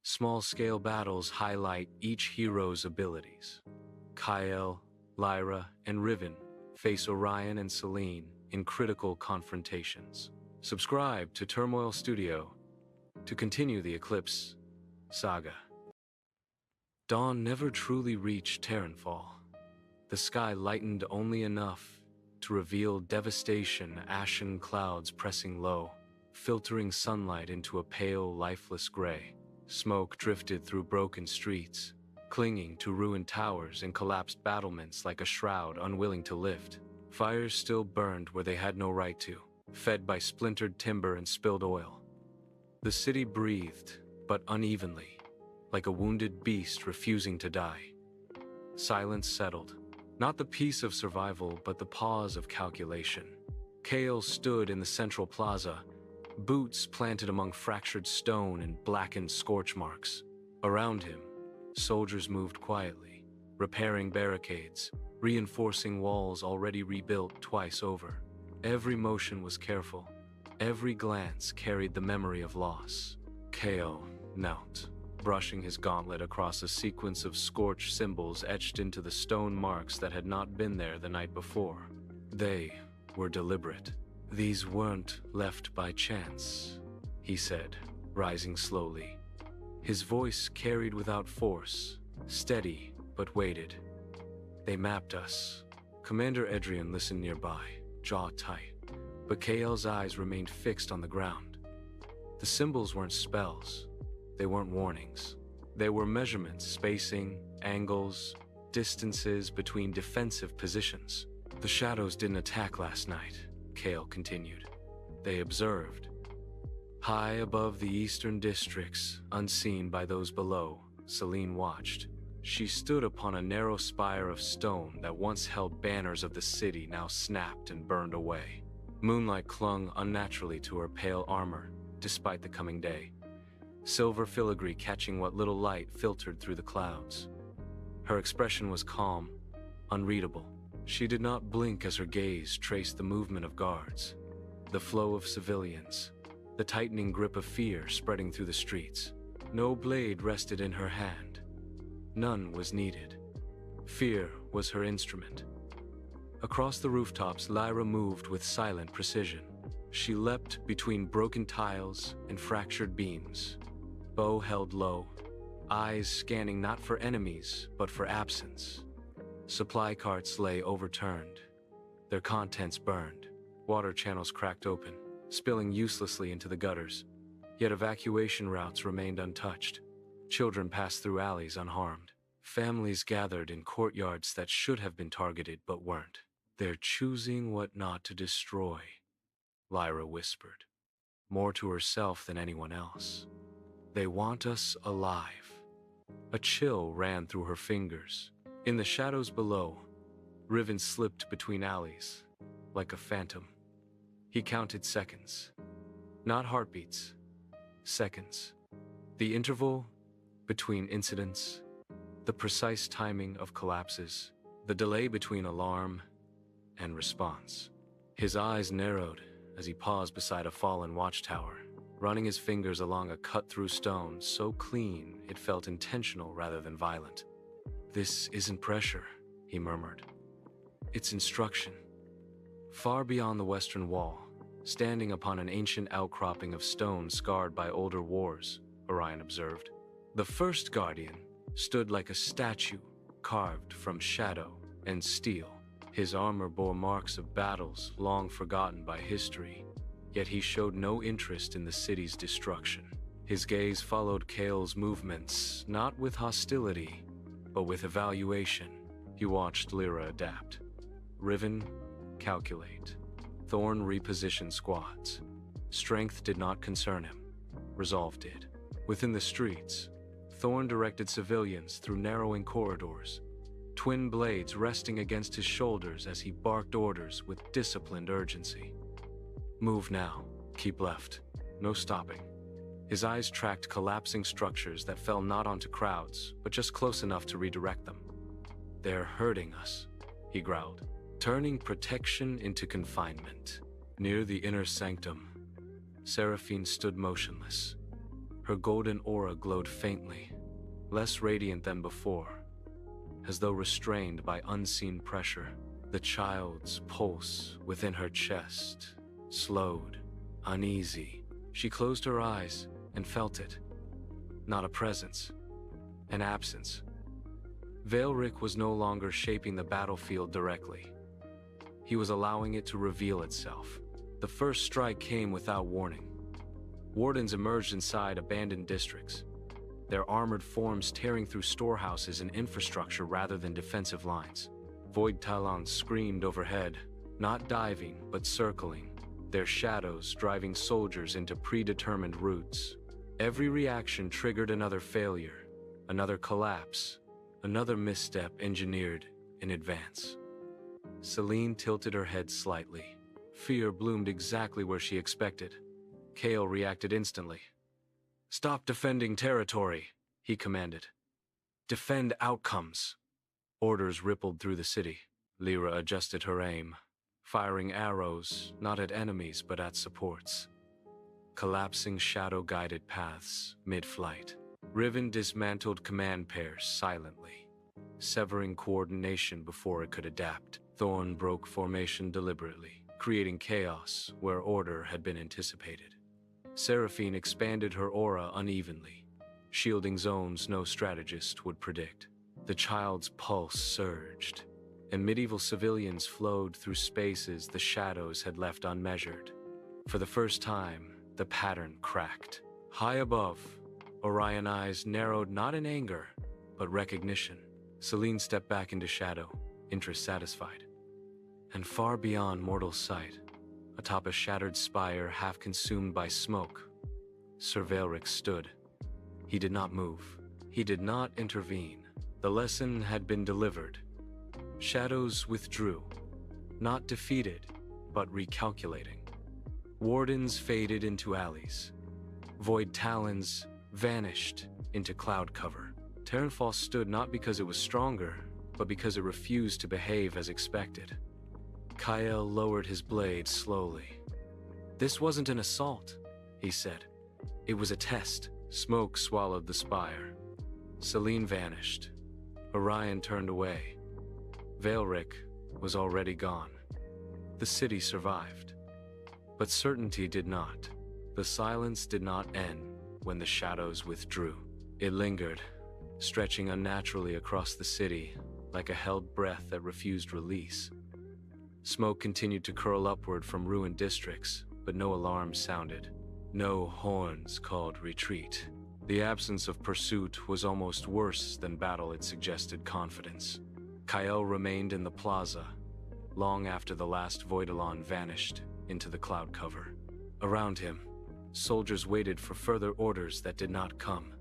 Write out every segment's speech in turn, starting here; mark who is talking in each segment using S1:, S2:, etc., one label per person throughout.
S1: Small-scale battles highlight each hero's abilities. Kyle, Lyra, and Riven face Orion and Selene in critical confrontations. Subscribe to Turmoil Studio to continue the Eclipse Saga. Dawn never truly reached Terenfall. The sky lightened only enough to reveal devastation, ashen clouds pressing low, filtering sunlight into a pale, lifeless gray. Smoke drifted through broken streets, clinging to ruined towers and collapsed battlements like a shroud unwilling to lift. Fires still burned where they had no right to, fed by splintered timber and spilled oil. The city breathed, but unevenly, like a wounded beast refusing to die. Silence settled, not the peace of survival, but the pause of calculation. Kale stood in the central plaza, boots planted among fractured stone and blackened scorch marks. Around him, soldiers moved quietly, repairing barricades, reinforcing walls already rebuilt twice over. Every motion was careful. Every glance carried the memory of loss. Kale knelt, brushing his gauntlet across a sequence of scorched symbols etched into the stone marks that had not been there the night before. They were deliberate. "These weren't left by chance," he said, rising slowly. His voice carried without force, steady but weighted. "They mapped us." Commander Edrian listened nearby, jaw tight, but Kale's eyes remained fixed on the ground. The symbols weren't spells. They weren't warnings. They were measurements, spacing, angles, distances between defensive positions. "The shadows didn't attack last night," Kale continued. "They observed." High above the eastern districts, unseen by those below, Selene watched. She stood upon a narrow spire of stone that once held banners of the city, now snapped and burned away. Moonlight clung unnaturally to her pale armor, despite the coming day, silver filigree catching what little light filtered through the clouds. Her expression was calm, unreadable. She did not blink as her gaze traced the movement of guards, the flow of civilians, the tightening grip of fear spreading through the streets. No blade rested in her hand. None was needed. Fear was her instrument. Across the rooftops, Lyra moved with silent precision. She leapt between broken tiles and fractured beams, bow held low, eyes scanning not for enemies, but for absence. Supply carts lay overturned, their contents burned. Water channels cracked open, spilling uselessly into the gutters. Yet evacuation routes remained untouched. Children passed through alleys unharmed. Families gathered in courtyards that should have been targeted but weren't. "They're choosing what not to destroy," Lyra whispered, more to herself than anyone else. "They want us alive." A chill ran through her fingers. In the shadows below, Riven slipped between alleys, like a phantom. He counted seconds. Not heartbeats. Seconds. The interval between incidents, the precise timing of collapses, the delay between alarm and response. His eyes narrowed as he paused beside a fallen watchtower, running his fingers along a cut-through stone so clean it felt intentional rather than violent. "This isn't pressure," he murmured. "It's instruction." Far beyond the western wall, standing upon an ancient outcropping of stone scarred by older wars, Orion observed, the first guardian stood like a statue carved from shadow and steel. His armor bore marks of battles long forgotten by history, yet he showed no interest in the city's destruction. His gaze followed Kale's movements, not with hostility, but with evaluation. He watched Lyra adapt. Riven, calculate. Thorn reposition squads. Strength did not concern him. Resolve did. Within the streets, Thorn directed civilians through narrowing corridors, twin blades resting against his shoulders as he barked orders with disciplined urgency. "Move now. Keep left. No stopping." His eyes tracked collapsing structures that fell not onto crowds, but just close enough to redirect them. "They're hurting us," he growled, turning protection into confinement. Near the inner sanctum, Seraphine stood motionless, Her golden aura glowed faintly, less radiant than before, as though restrained by unseen pressure. The child's pulse within her chest slowed, uneasy. She closed her eyes and felt it. Not a presence, an absence. Vaelric was no longer shaping the battlefield directly. He was allowing it to reveal itself. The first strike came without warning. Wardens emerged inside abandoned districts, their armored forms tearing through storehouses and infrastructure rather than defensive lines. Void talons screamed overhead, not diving but circling, their shadows driving soldiers into predetermined routes. Every reaction triggered another failure, another collapse, another misstep engineered in advance. Selene tilted her head slightly. Fear bloomed exactly where she expected. Kale reacted instantly. "Stop defending territory," he commanded. "Defend outcomes." Orders rippled through the city. Lyra adjusted her aim, firing arrows not at enemies but at supports. Collapsing shadow-guided paths mid-flight. Riven dismantled command pairs silently, severing coordination before it could adapt. Thorn broke formation deliberately, creating chaos where order had been anticipated. Seraphine expanded her aura unevenly, shielding zones no strategist would predict. The child's pulse surged, and medieval civilians flowed through spaces the shadows had left unmeasured. For the first time, the pattern cracked. High above, Orion eyes narrowed not in anger, but recognition. Selene stepped back into shadow, interest satisfied. And far beyond mortal sight, atop a shattered spire half consumed by smoke, Sir Vaelric stood. He did not move. He did not intervene. The lesson had been delivered. Shadows withdrew, not defeated, but recalculating. Wardens faded into alleys. Void talons vanished into cloud cover. Terenfall stood not because it was stronger, but because it refused to behave as expected. Kyle lowered his blade slowly. "This wasn't an assault," he said. "It was a test." Smoke swallowed the spire. Selene vanished. Orion turned away. Vaelric was already gone. The city survived. But certainty did not. The silence did not end when the shadows withdrew. It lingered, stretching unnaturally across the city, like a held breath that refused release. Smoke continued to curl upward from ruined districts, but no alarms sounded. No horns called retreat. The absence of pursuit was almost worse than battle. It suggested confidence. Kyle remained in the plaza, long after the last Voidalon vanished into the cloud cover. Around him, soldiers waited for further orders that did not come.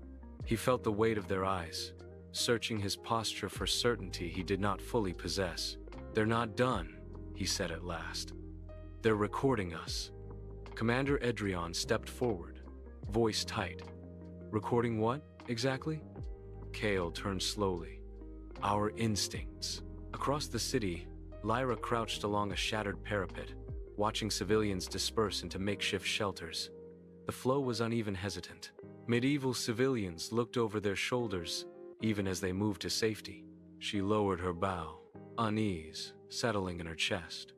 S1: He felt the weight of their eyes, searching his posture for certainty he did not fully possess. "They're not done," he said at last. "They're recording us." Commander Edrion stepped forward, voice tight. "Recording what, exactly?" Kale turned slowly. "Our instincts." Across the city, Lyra crouched along a shattered parapet, watching civilians disperse into makeshift shelters. The flow was uneven, hesitant. Medieval civilians looked over their shoulders, even as they moved to safety. She lowered her bow, unease settling in her chest.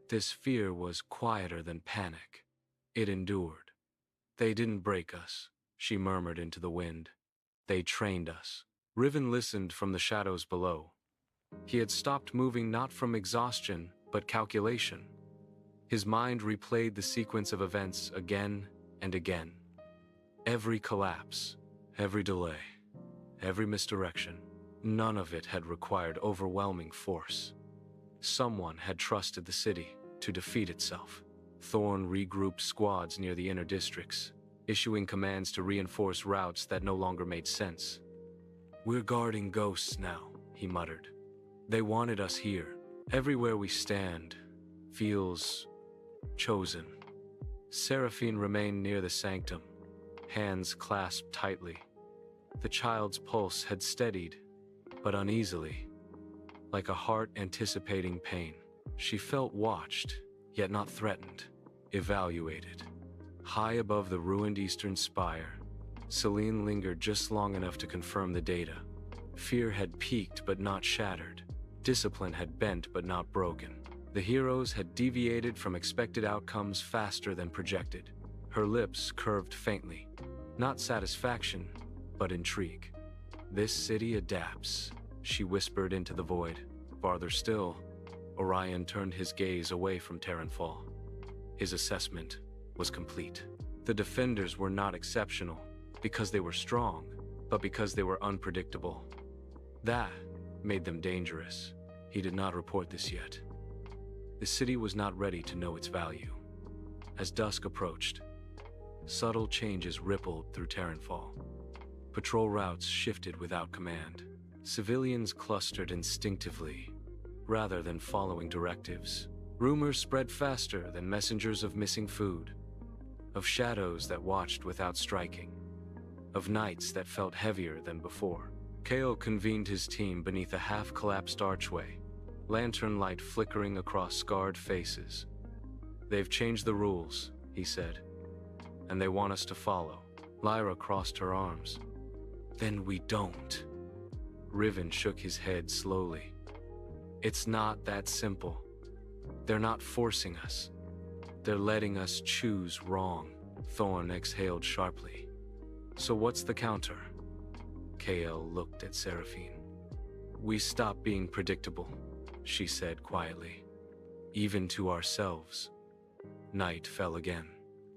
S1: This fear was quieter than panic. It endured. "They didn't break us," she murmured into the wind. "They trained us." Riven listened from the shadows below. He had stopped moving not from exhaustion, but calculation. His mind replayed the sequence of events again and again. Every collapse, every delay, every misdirection, none of it had required overwhelming force. Someone had trusted the city to defeat itself. Thorn regrouped squads near the inner districts, issuing commands to reinforce routes that no longer made sense. "We're guarding ghosts now," he muttered. "They wanted us here. Everywhere we stand feels chosen." Seraphine remained near the sanctum, hands clasped tightly. The child's pulse had steadied, but uneasily, like a heart anticipating pain. She felt watched, yet not threatened, evaluated. High above the ruined eastern spire, Selene lingered just long enough to confirm the data. Fear had peaked but not shattered. Discipline had bent but not broken. The heroes had deviated from expected outcomes faster than projected. Her lips curved faintly. Not satisfaction, but intrigue. "This city adapts," she whispered into the void. Farther still, Orion turned his gaze away from Terenfall. His assessment was complete. The defenders were not exceptional because they were strong, but because they were unpredictable. That made them dangerous. He did not report this yet. The city was not ready to know its value. As dusk approached, subtle changes rippled through Terenfall. Patrol routes shifted without command. Civilians clustered instinctively, rather than following directives. Rumors spread faster than messengers of missing food, of shadows that watched without striking, of nights that felt heavier than before. Kale convened his team beneath a half-collapsed archway, lantern light flickering across scarred faces. "They've changed the rules," he said, "and they want us to follow." Lyra crossed her arms. "Then we don't." Riven shook his head slowly. "It's not that simple. They're not forcing us. They're letting us choose wrong." Thorn exhaled sharply. "So what's the counter?" Kael looked at Seraphine. "We stop being predictable," she said quietly. "Even to ourselves." Night fell again.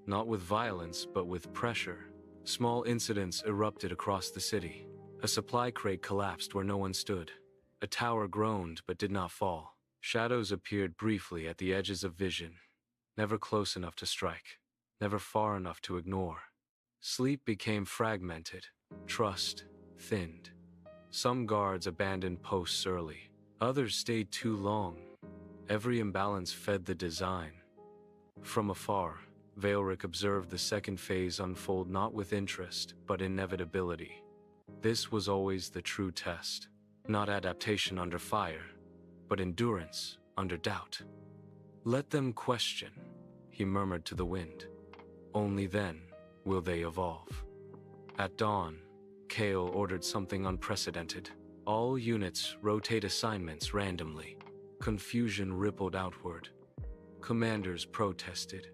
S1: Not with violence, but with pressure. Small incidents erupted across the city. A supply crate collapsed where no one stood. A tower groaned but did not fall. Shadows appeared briefly at the edges of vision, never close enough to strike, never far enough to ignore. Sleep became fragmented, trust thinned. Some guards abandoned posts early, others stayed too long. Every imbalance fed the design. From afar, Vaelric observed the second phase unfold not with interest, but inevitability. This was always the true test. Not adaptation under fire, but endurance under doubt. "Let them question," he murmured to the wind. "Only then will they evolve." At dawn, Kael ordered something unprecedented. All units rotate assignments randomly. Confusion rippled outward. Commanders protested.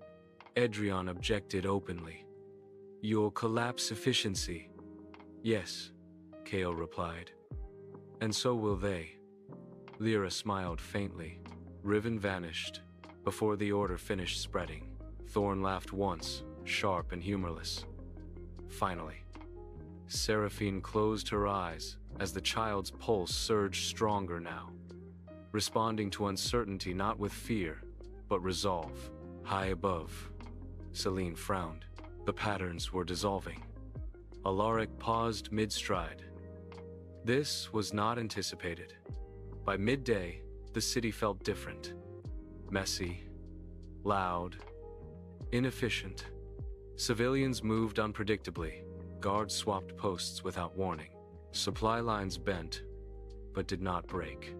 S1: Edrion objected openly. "You'll collapse efficiency." "Yes," Kael replied. "And so will they." Lyra smiled faintly. Riven vanished before the order finished spreading. Thorn laughed once, sharp and humorless. Finally, Seraphine closed her eyes as the child's pulse surged stronger now, responding to uncertainty not with fear, but resolve. High above, Selene frowned. The patterns were dissolving. Alaric paused mid-stride. This was not anticipated. By midday, the city felt different. Messy, loud, inefficient. Civilians moved unpredictably. Guards swapped posts without warning. Supply lines bent, but did not break.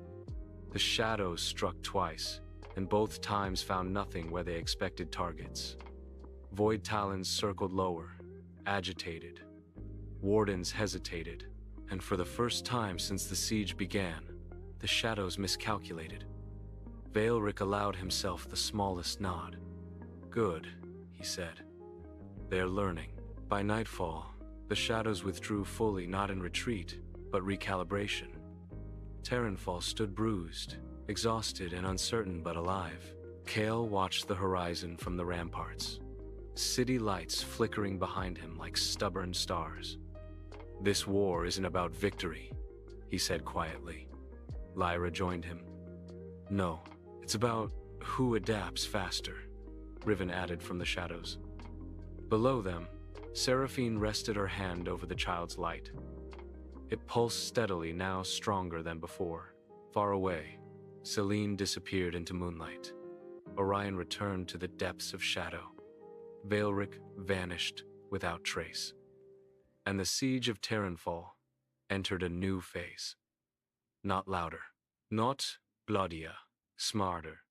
S1: The shadows struck twice, and both times found nothing where they expected targets. Void talons circled lower, agitated. Wardens hesitated, and for the first time since the siege began, the shadows miscalculated. Vaelric allowed himself the smallest nod. "Good," he said. "They're learning." By nightfall, the shadows withdrew fully, not in retreat, but recalibration. Terenfall stood bruised, exhausted and uncertain but alive. Kael watched the horizon from the ramparts. City lights flickering behind him like stubborn stars. "This war isn't about victory," he said quietly. Lyra joined him. "No, it's about who adapts faster," Riven added from the shadows. Below them, Seraphine rested her hand over the child's light. It pulsed steadily, now stronger than before. Far away, Selene disappeared into moonlight. Orion returned to the depths of shadow. Vaelric vanished without trace. And the siege of Terenfall entered a new phase. Not louder, not bloodier, smarter.